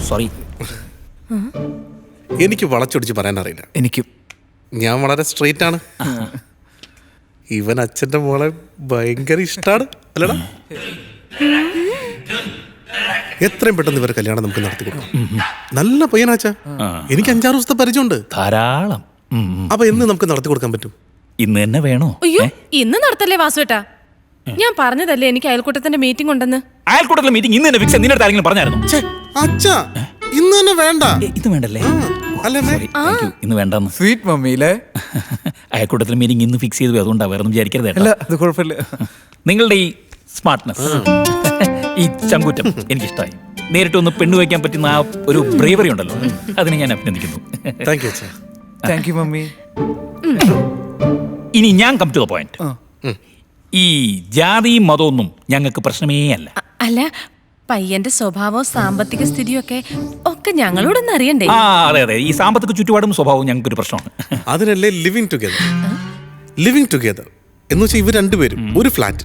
Sorry. എനിക്ക് വളച്ചൊടിച്ച് പറയാൻ അറിയില്ല. എനിക്കും. ഞാൻ വളരെ സ്ട്രെയിറ്റ് ആണ്. ഇവൻ അച്ഛന്റെ മോളെ ഭയങ്കര ഇഷ്ടാണ് അല്ലടാ. എത്രയും പെട്ടെന്ന് ഇവരെ കല്യാണം നമുക്ക് നടത്തി കൊടുക്കാം. നല്ല പയ്യനാച്ചാ. എനിക്ക് 5-6 ദിവസത്തെ പരിചയമുണ്ട്. ധാരാളം. അപ്പൊ എന്ന് നമുക്ക് നടത്തി കൊടുക്കാൻ പറ്റും? ഇന്ന് തന്നെ വേണോ? അയ്യോ, ഇന്ന് നടത്തല്ലേ വാസുവേട്ടാ. ഞാൻ പറഞ്ഞതല്ലേ എനിക്ക് അയൽക്കൂട്ടത്തിന്റെ മീറ്റിംഗ് ഉണ്ടെന്ന്. അയൽക്കൂട്ടത്തിലെ മീറ്റിംഗ് ഇന്ന് തന്നെ ഫിക്സ്. നിന്റെ അടുത്ത് ആരെങ്കിലും പറഞ്ഞായിരുന്നു? അച്ഛാ ഇന്ന് തന്നെ വേണ്ട. ഇത് വേണ്ടല്ലേ? അല്ലേ ഇന്ന് വേണ്ടെന്ന്. സ്വീറ്റ് മമ്മിയിലെ അയൽക്കൂട്ടത്തിലെ മീറ്റിംഗ് ഇന്ന് ഫിക്സ് ചെയ്തു. അതുകൊണ്ടാണ് വേറെ ഒന്നും വിചാരിക്കരുത്. അല്ല, അത് കുഴപ്പമില്ല. നിങ്ങളുടെ ഈ സ്മാർട്ട്നെസ്, ഈ ചങ്കൂറ്റം എനിക്കിഷ്ടമായി. നേരിട്ട് ഒന്ന് പെണ്ണു വയ്ക്കാൻ പറ്റുന്ന ആ ഒരു ബ്രേവറി ഉണ്ടല്ലോ, അതിനെ ഞാൻ അഭിനന്ദിക്കുന്നു. താങ്ക് യു അച്ഛാ. Thank you mummy. ഇനി ഞാൻ കം ടു ദ പോയിന്റ്. ഈ ജാതിയും മതമൊന്നും ഞങ്ങൾക്ക് പ്രശ്നമേ അല്ല. അല്ല, പയ്യന്റെ സ്വഭാവവും സാമ്പത്തിക സ്ഥിതിയൊക്കെ ഒക്കെ ഞങ്ങളോടൊന്നും അറിയണ്ടേ? ആ അതെ അതെ, ഈ സാമ്പത്തിക ചുറ്റുപാടും സ്വഭാവവും ഞങ്ങൾക്കൊരു പ്രശ്നമാണ്. അതിനല്ലേ ലിവിങ് ടുഗെദർ എന്ന് വെച്ചാൽ ഇവർ രണ്ടുപേരും ഒരു ഫ്ലാറ്റ്.